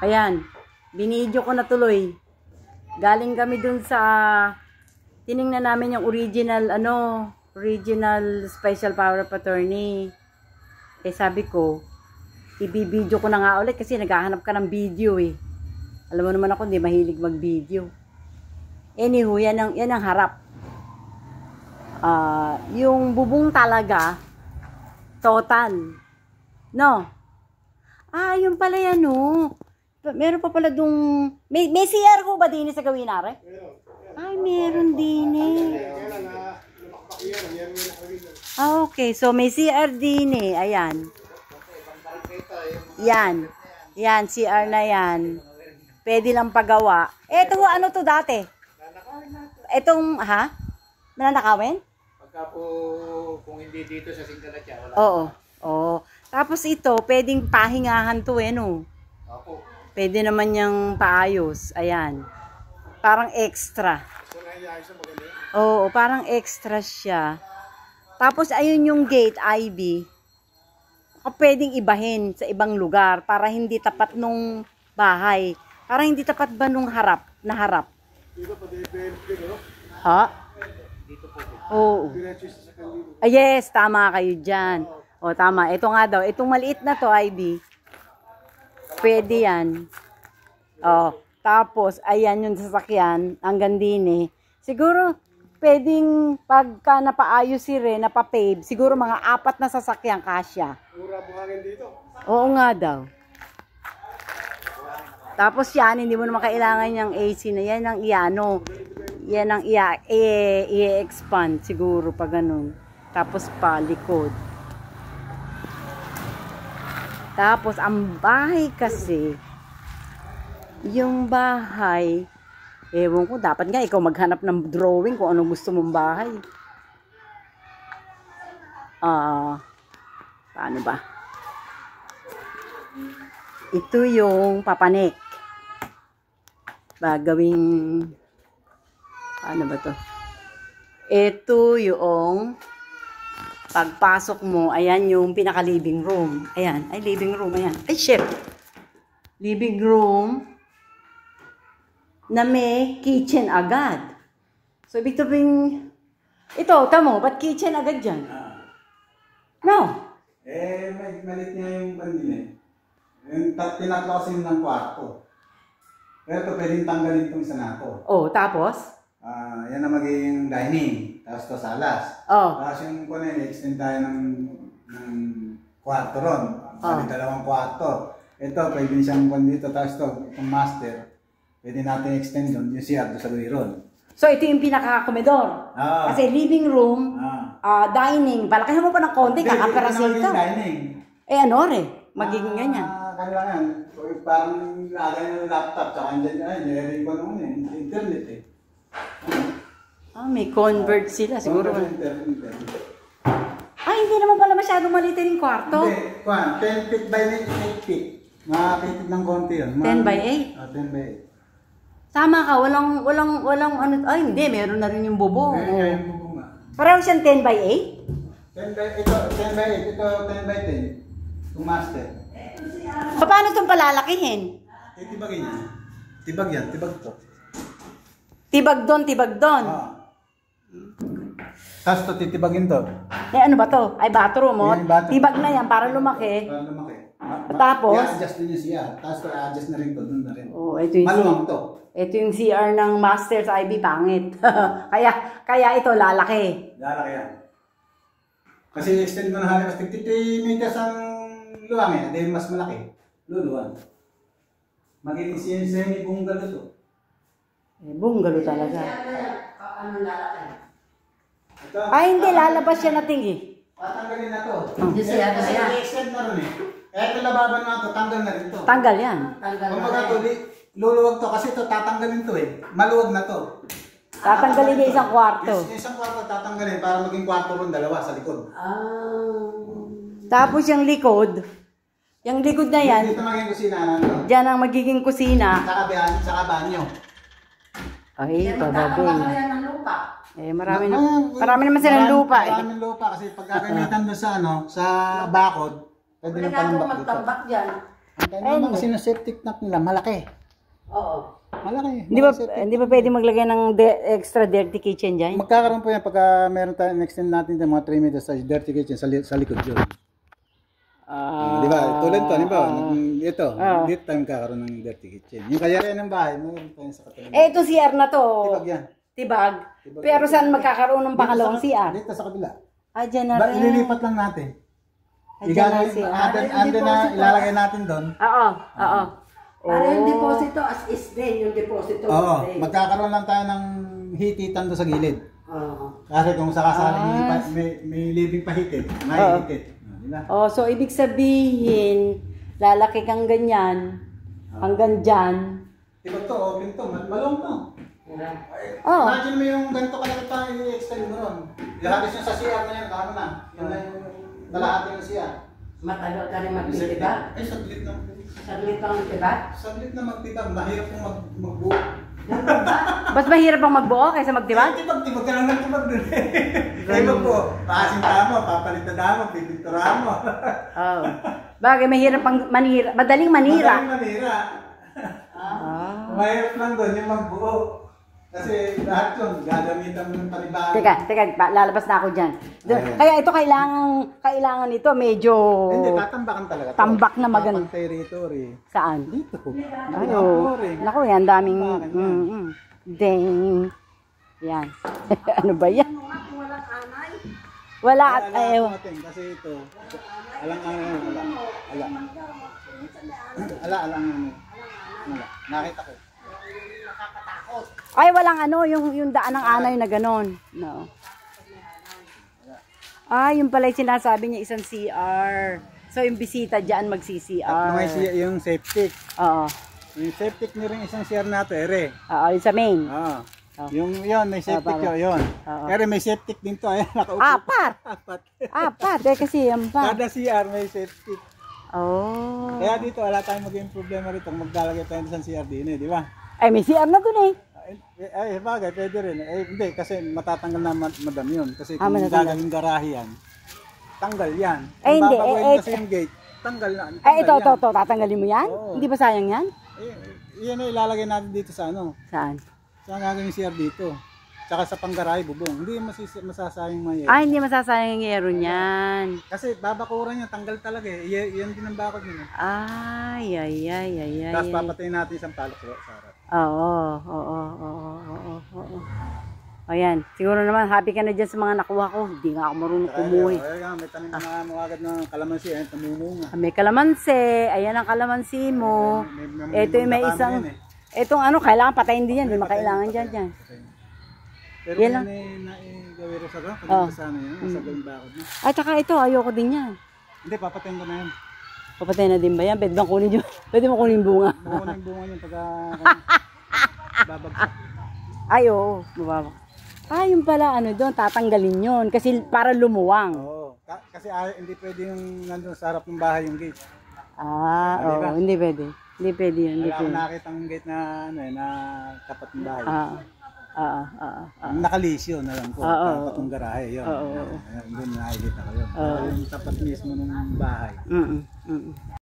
Ayan. Binidyo ko na tuloy. Galing kami dun sa tiningnan namin yung original original special power of attorney. Eh sabi ko, ibibidyo ko na nga ulit kasi naghahanap ka ng video eh. Alam mo naman ako, hindi mahilig mag-video. Anywho, yan ang harap. Yung bubong talaga, total. No? Yun pala yan, no? Meron pa pala dung... May CR ko ba din sa gawin, Are? Ay, meron din eh. Okay. So, may CR din eh. Ayan. Yan. Yan, CR na yan. Pwede lang pagawa. Ito, ano to dati? Itong, nananakawin? Pagka po, kung hindi dito sa Singkalatya, wala. Oo. Tapos ito, pwedeng pahingahan to eh, no? Opo. Pwede naman niyang paayos. Ayan. Parang extra. Oo, parang extra siya. Tapos, ayun yung gate, Ivy. Pwedeng ibahin sa ibang lugar para hindi tapat nung bahay. Para hindi tapat ba nung harap? Ha? Oo. Yes, tama kayo dyan. O, tama. Ito nga daw. Itong maliit na to, Ivy. Pwede yan. Tapos, ayan yung sasakyan. Hanggang din eh. Siguro, pwedeng pagka napaayos si Ren, napapave, siguro mga 4 na sasakyan kasya. Mura buhangin dito. Oo nga daw. Tapos yan, hindi mo naman kailangan yung AC na yan ang iano. Yan ang i-expand siguro pag ganun. Tapos pa, likod. Tapos, ang bahay kasi, yung bahay, ewan ko, dapat nga ikaw maghanap ng drawing kung ano gusto mong bahay. Paano ba? Ito yung papanek. Gawing, paano ba to? Ito yung pagpasok mo, ayan yung pinaka-living room. Ayan, ay living room, ayan. Ay, shit! Living room na may kitchen agad. So, ibig sabihin, ito, tamo, ba't kitchen agad dyan? No? Malit nga yung kanina. Yung tinatlo kasi ng kwarto. Pero ito, pwedeng tanggalin itong isa na ito. Tapos? Yan na magiging dining. Tapos ito salas. Tapos yung extend tayo ng kwarto ron. May 2 kwarto. Ito, pwede siyang dito. Tapos ito, itong master. Pwede natin extend doon. Yung CR doon sa ron. So, ito yung pinaka-komedor. Kasi living room, dining. Palakihan mo pa ng konti, kakaperasito. Dining. Magiging ganyan. Kanila yan. Parang lagay ng laptop. Tsaka dyan, ko naman internet eh. May convert sila. Siguro. Internet. Hindi naman pala masyadong malitin yung kwarto. Hindi. 10 feet by 8 feet. Makakitid ng konti yun. 10 by 8? 10 by 8. Tama ka. Walang ano. Hindi. Meron na rin yung bubong. Yung bubong nga. Pareho siyang 10 by 8? 10 by 8. Ito 10 by 10. Itong master. Paano itong palalakihin? Tibagin yan. Tibag yan. Tibag to. Tibag doon. Tapos ito, titibagin to. Ano ba to? Ay, bathroom mo. Tibag na yan para lumaki. Tapos? I-adjust din yung CR. Tapos i-adjust na rin to. Doon na rin. Ito yung maluwang to. Ito yung CR ng Masters IB, pangit. kaya ito, lalaki. Lalaki yan. Kasi extend mo na halos 50 meters ang luwang eh. Dahil mas malaki. Luluwan. Magiging semi-bungalow to. Bungalow talaga. Ano lalaki? Hindi. Lalabas siya natin eh. Tatanggalin na to. Kasi extend na rin eh. Ito lababan na to. Tanggal na rin to. Tanggal yan. Kumbaga to, luluwag to. Kasi to tatanggalin to eh. Maluwag na to. Tatanggalin niya isang kwarto. Isang kwarto tatanggalin para maging kwarto ron 2 sa likod. Tapos yung likod na yan, dito magiging kusina na. Diyan ang magiging kusina. Saka banyo. Ay, pababing. Marami naman silang lupa. Maraming lupa kasi pag gagamitan doon sa bakod, pwede na panambak dito. Dyan. Ang mga sinuseptic tank nila, malaki. Oo. Malaki. Hindi ba pwede maglagay ng extra dirty kitchen dyan? Magkakaroon po yan pagka meron tayo, extend natin yung mga 3 meters sa dirty kitchen sa likod yun. Di ba? Tulad to, di ba? Ito, dito tayo magkakaroon ng dirty kitchen. Yung kayarihan ng bahay, meron tayo sa katabi. Ito CR na to. Tibag yan. Tibag. Pero saan magkakaroon ng pangalawang CR? Dito sa kabila. Dyan na rin. Ililipat lang natin. Dyan na CR. Ando na ilalagay natin doon. Oo. Para yung deposito as is din, yung deposito. Oo, magkakaroon lang tayo ng hititan doon sa gilid. Oo. Kasi kung sakasaling may living pahitit, may hitit. Diba? So ibig sabihin, lalaki kang ganyan, hanggang dyan. Diba to, open to, malong to. Oh. Imagine mo yung ganito kalaki pa i-extend mo ron. Ilahagis yung sa CR na yan, kamo na. Yan na yung kalahati ng CR. Matagal ka rin magtitibag? Ay, saglit na. Saglit lang magtibag? Saglit na magtibag, mahirap yung magbuo. Mas mahirap bang magbuo kaysa magtibag? Tibag ka lang ng tibag dun eh. Kaya magbuo, paasinta mo, papalitan mo, pipintura mo. Oh. Bagay, mahirap pang manira, madaling manira. Madaling manira. Mahirap lang doon yung magbuo. Kasi lahat yun, gagamitan mo ng panibago. Teka, lalabas na ako dyan. Kaya ito kailangan nito medyo Hindi, tatambakan talaga. tambak na maganda. Tapang territory. Saan? Dito po. Ayo. Naku, yan daming ding. Yan. Ano ba yan? Wala at ayaw. Kasi ito, alang nakita ko. Ay, walang yung daan ng anay na ganon. No. Yung pala yung sinasabi niya isang CR. So, yung bisita dyan mag-CCR. Yung septic. Oo. Yung septic nyo rin isang CR na ito, ere. Yung sa main. Oo. Yung yun, may septic yun. Ere, may septic din to. Nakaupo. Apat. Kasi yan pa. Kada CR may septic. Oh. Kaya dito, wala tayong maging problema rito. Maglalagay tayo sa CR din di ba? Ay, may CR na dun eh. Ay, bagay, pwede rin. Hindi, kasi matatanggal na madam yun. Kasi kung matatanggal. gagawing garahe yan, tanggal yan. Ay, hindi. Babaguhin kasi yung gate, tanggal na. Ito, tatanggalin mo yan? Oo. Hindi ba sayang yan? Yan ay ilalagay natin dito sa ano. Saan? Saan gagawin CR dito. Tsaka sa panggarahe, bubong. Hindi masasayang mga Hindi masasayang yung yero niyan. Kasi babakuran yan, tanggal talaga eh. Yan din ang bakod nyo. Ay. Tapos papatayin natin isang palok sa harap. Oo. Ayan, siguro naman happy ka na dyan sa mga nakuha ko. Hindi nga ako marunong kumuhi. May tanim na mga agad ng kalamansi, ayan, tamununga. May kalamansi, ayan ang kalamansi mo. Ito yung may isang, itong kailangan patayin din yan, hindi makailangan dyan. Pero yan lang. Gawin sa gawin, pagkita sana yun, nasa gawin bakod na. At saka ito, ayoko din yan. Hindi, papatayin ko na yan. Papatayin na din ba yan? Pwede bang kunin yun? Pwede mo kunin bunga? Bukunin yung bunga niyan pagka babagsak. Ay, oo, mababa. Yung pala, doon, tatanggalin yun. Kasi para lumuwang. Oo. Kasi hindi pwede yung nandun sa harap ng bahay yung gate. Oo, hindi pwede. Hindi pwede yun. Wala akong nakita ang gate na, na tapat ng bahay. Nakalis yun, alam ko. Tapat ng garahe, yun. Doon nakikita ko yun. Yung tapat mismo ng bahay.